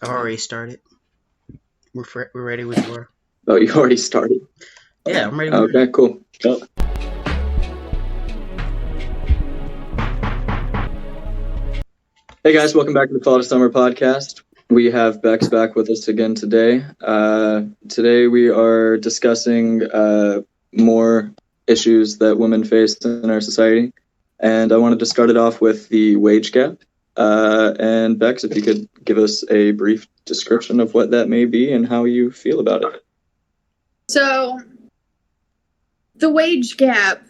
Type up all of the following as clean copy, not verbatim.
I already started. We're ready when you are. Oh, you already started? Yeah, I'm ready. Okay, cool. Go. Hey guys, welcome back to the Fall to Summer podcast. We have Bex back with us again today. Today we are discussing more issues that women face in our society. And I wanted to start it off with the wage gap. And Bex, if you could give us a brief description of what that may be and how you feel about it. So, the wage gap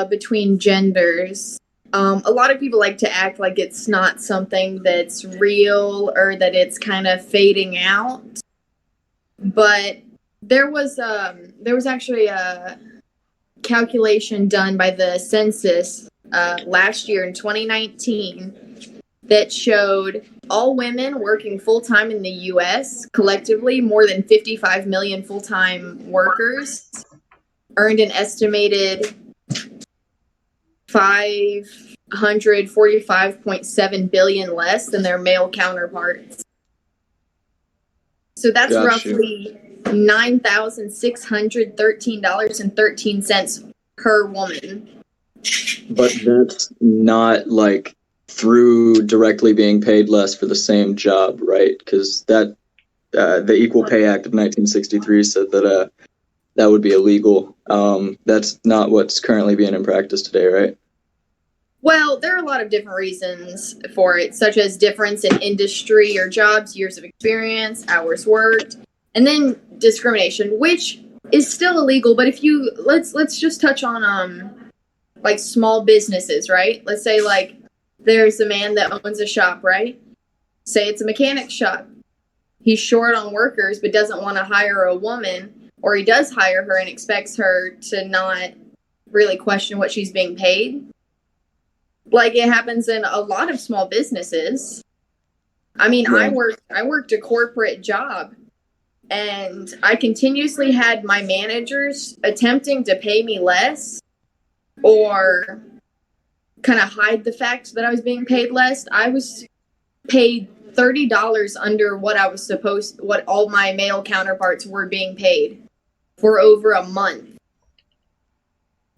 between genders, a lot of people like to act like it's not something that's real or that it's kind of fading out. But there was actually a calculation done by the census last year in 2019 that showed all women working full-time in the U.S., collectively more than 55 million full-time workers, earned an estimated $545.7 billion less than their male counterparts. So that's roughly $9,613.13 per woman. But that's not like through directly being paid less for the same job, right? Because that the Equal Pay Act of 1963 said that that would be illegal. That's not what's currently being in practice today, right? Well, there are a lot of different reasons for it, such as difference in industry or jobs, years of experience, hours worked, and then discrimination, which is still illegal. But if you let's just touch on like small businesses, right? Let's say like there's a man that owns a shop, right? Say it's a mechanic shop. He's short on workers, but doesn't want to hire a woman, or he does hire her and expects her to not really question what she's being paid. Like it happens in a lot of small businesses. I mean, right. I worked a corporate job, and I continuously had my managers attempting to pay me less or kind of hide the fact that I was being paid less. I was paid $30 under what all my male counterparts were being paid for over a month.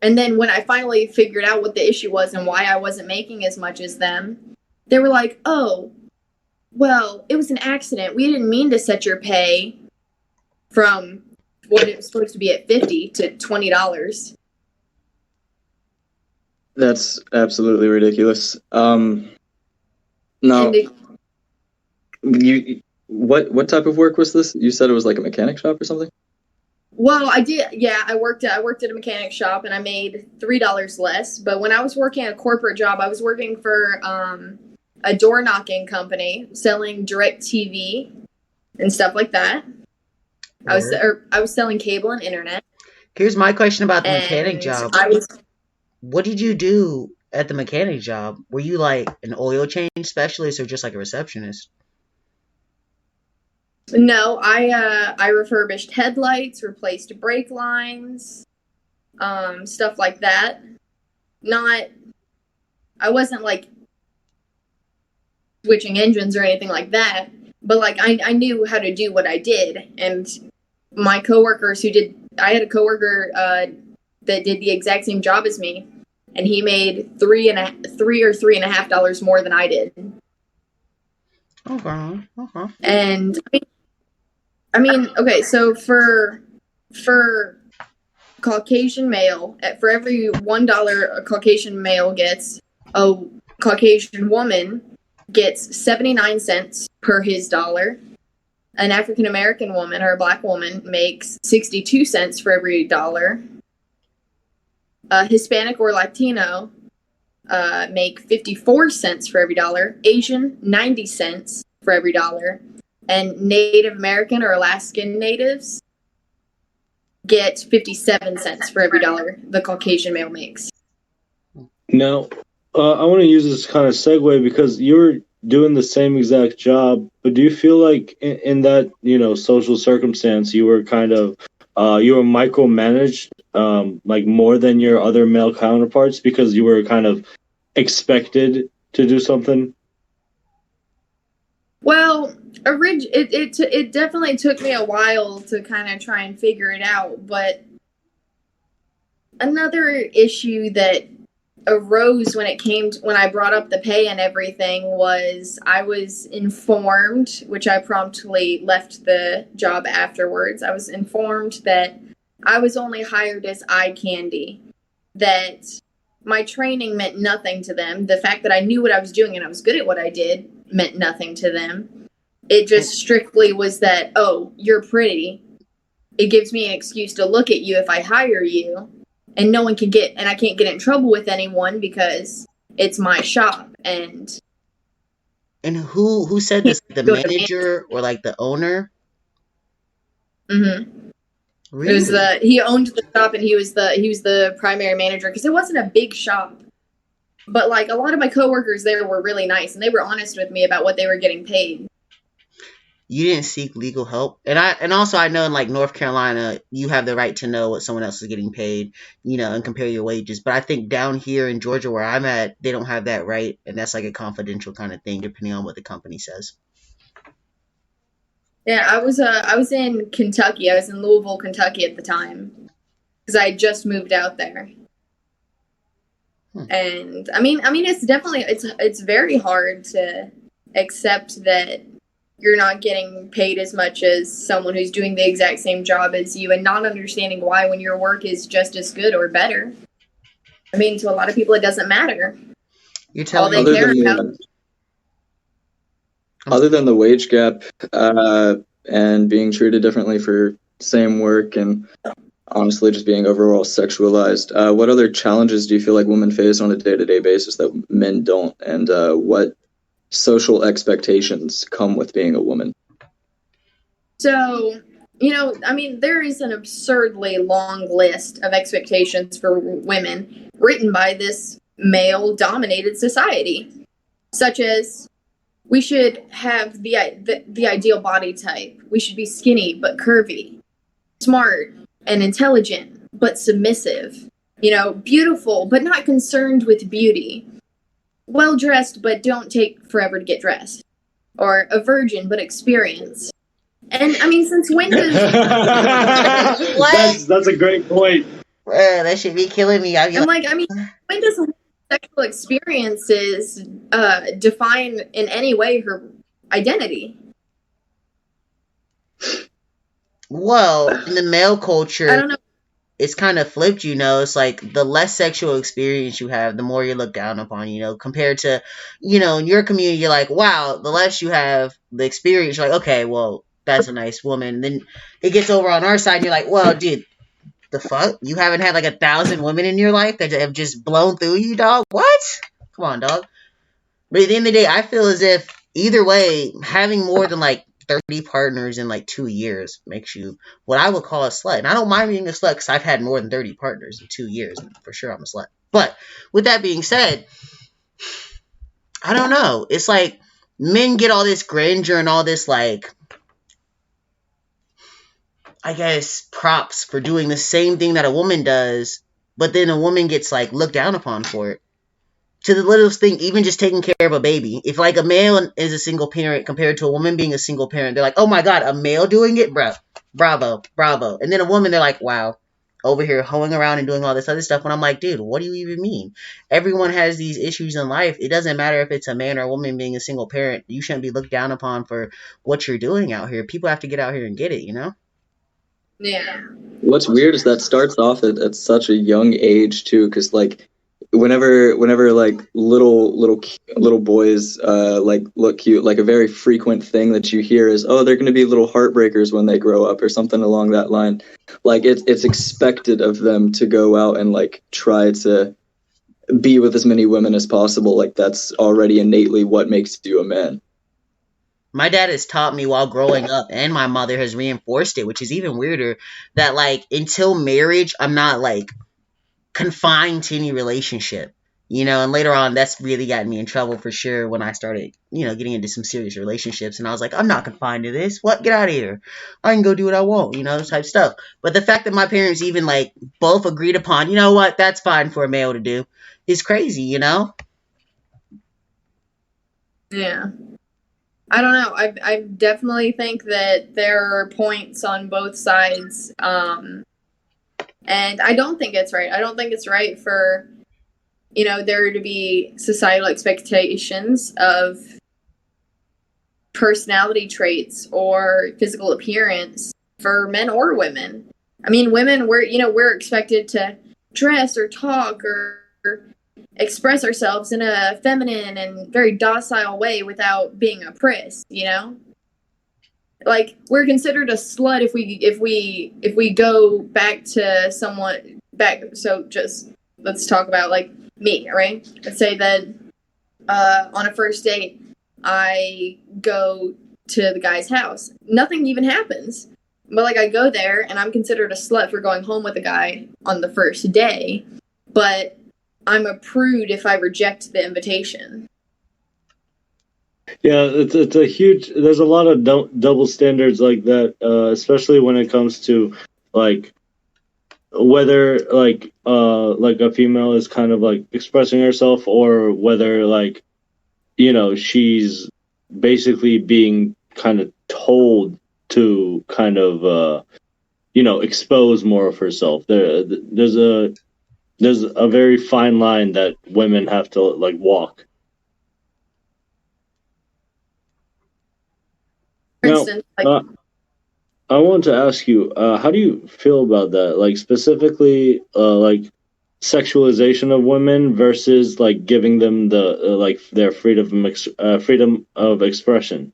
And then when I finally figured out what the issue was and why I wasn't making as much as them, they were like, oh, well, it was an accident. We didn't mean to set your pay from what it was supposed to be at $50 to $20. That's absolutely ridiculous. No, what type of work was this? You said it was like a mechanic shop or something? Well, I did. Yeah, I worked at a mechanic shop and I made $3 less. But when I was working at a corporate job, I was working for a door knocking company selling DirecTV and stuff like that. I was selling cable and internet. Here's my question about the mechanic job. What did you do at the mechanic job? Were you like an oil change specialist or just like a receptionist? No, I refurbished headlights, replaced brake lines, stuff like that. I wasn't like switching engines or anything like that, but like I knew how to do what I did. And my coworkers I had a coworker that did the exact same job as me, and he made $3.50 more than I did. Okay. And I mean, okay, so for Caucasian male, for every $1 a Caucasian male gets, a Caucasian woman gets 79 cents per his dollar. An African American woman or a black woman makes 62 cents for every dollar. Hispanic or Latino make 54 cents for every dollar. Asian, 90 cents for every dollar. And Native American or Alaskan natives get 57 cents for every dollar the Caucasian male makes. Now, I want to use this kind of segue because you're doing the same exact job, but do you feel like in that, social circumstance, you were kind of, you were micromanaged, like more than your other male counterparts because you were kind of expected to do something? Well, It definitely took me a while to kind of try and figure it out, but another issue that arose when I brought up the pay and everything was I was informed, which I promptly left the job afterwards. I was informed that I was only hired as eye candy, that my training meant nothing to them. The fact that I knew what I was doing and I was good at what I did meant nothing to them. It just strictly was that, oh, you're pretty. It gives me an excuse to look at you if I hire you. And no one can and I can't get in trouble with anyone because it's my shop. And who said this? The manager or like the owner? Mm-hmm. Really? It was he owned the shop and he was the primary manager because it wasn't a big shop. But like a lot of my coworkers there were really nice and they were honest with me about what they were getting paid. You didn't seek legal help, and also I know in like North Carolina you have the right to know what someone else is getting paid, and compare your wages. But I think down here in Georgia where I'm at, they don't have that right, and that's like a confidential kind of thing depending on what the company says. Yeah, I was in Kentucky. I was in Louisville, Kentucky at the time because I had just moved out there. And I mean, it's definitely it's very hard to accept that you're not getting paid as much as someone who's doing the exact same job as you and not understanding why when your work is just as good or better. I mean, to a lot of people, it doesn't matter. You're telling all they care about. Other than the wage gap and being treated differently for same work and honestly just being overall sexualized, what other challenges do you feel like women face on a day-to-day basis that men don't? And what social expectations come with being a woman? So, I mean, there is an absurdly long list of expectations for women written by this male-dominated society, such as we should have the ideal body type. We should be skinny but curvy, smart and intelligent but submissive, beautiful but not concerned with beauty, well-dressed but don't take forever to get dressed, or a virgin but experienced. And I mean, since when does that's a great point. That should be killing me. I'm like, I mean, when does sexual experiences define in any way her identity? Well, in the male culture, I don't know. It's kind of flipped, It's like the less sexual experience you have, the more you're looked down upon, compared to, in your community, you're like, wow, the less you have the experience, you're like, okay, well, that's a nice woman. And then it gets over on our side, and you're like, well, dude, the fuck? You haven't had like 1,000 women in your life that have just blown through you, dog? What? Come on, dog. But at the end of the day, I feel as if either way, having more than like 30 partners in like 2 years makes you what I would call a slut. And I don't mind being a slut because I've had more than 30 partners in 2 years. And for sure, I'm a slut. But with that being said, I don't know. It's like men get all this grandeur and all this like, I guess, props for doing the same thing that a woman does, but then a woman gets like looked down upon for it. To the littlest thing, even just taking care of a baby. If like a male is a single parent compared to a woman being a single parent, they're like, oh my God, a male doing it? Bro, bravo. And then a woman, they're like, wow, over here hoeing around and doing all this other stuff. And I'm like, dude, what do you even mean? Everyone has these issues in life. It doesn't matter if it's a man or a woman being a single parent. You shouldn't be looked down upon for what you're doing out here. People have to get out here and get it, Yeah. What's weird is that starts off at such a young age too, because like whenever like little boys like look cute, like a very frequent thing that you hear is, oh, they're going to be little heartbreakers when they grow up or something along that line. Like it's expected of them to go out and like try to be with as many women as possible. Like that's already innately what makes you a man. My dad has taught me while growing up, and my mother has reinforced it, which is even weirder, that like until marriage, I'm not like confined to any relationship, and later on that's really gotten me in trouble for sure when I started, getting into some serious relationships, and I was like, I'm not confined to this. What? Get out of here. I can go do what I want, this type of stuff. But the fact that my parents even like both agreed upon, what, that's fine for a male to do is crazy, Yeah. I don't know. I definitely think that there are points on both sides, and I don't think it's right. I don't think it's right for there to be societal expectations of personality traits or physical appearance for men or women. I mean, women we're expected to dress or talk or express ourselves in a feminine and very docile way without being oppressed, like we're considered a slut if we go back to someone back. So just let's talk about like me, right? Let's say that on a first date I go to the guy's house, nothing even happens, but like I go there and I'm considered a slut for going home with a guy on the first day, but I'm a prude if I reject the invitation. Yeah, it's a huge. There's a lot of double standards like that, especially when it comes to like whether like a female is kind of like expressing herself, or whether like she's basically being kind of told to kind of expose more of herself. There's a very fine line that women have to like walk. For Now, instance, like I want to ask you, how do you feel about that? Like specifically, like sexualization of women versus like giving them the like their freedom of expression.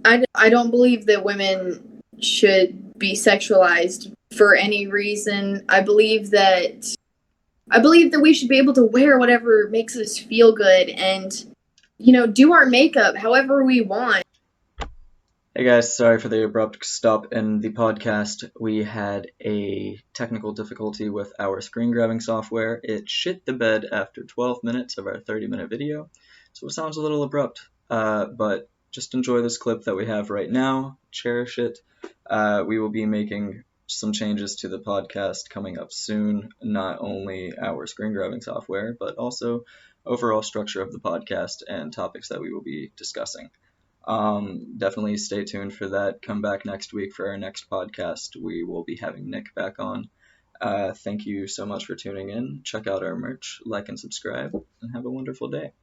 I don't believe that women should be sexualized for any reason. I believe that we should be able to wear whatever makes us feel good and do our makeup however we want. Hey guys, sorry for the abrupt stop in the podcast. We had a technical difficulty with our screen grabbing software. It shit the bed after 12 minutes of our 30-minute video, so it sounds a little abrupt, but just enjoy this clip that we have right now. Cherish it. We will be making some changes to the podcast coming up soon, not only our screen grabbing software, but also overall structure of the podcast and topics that we will be discussing. Definitely stay tuned for that. Come back next week for our next podcast. We will be having Nick back on. Thank you so much for tuning in. Check out our merch, like and subscribe, and have a wonderful day.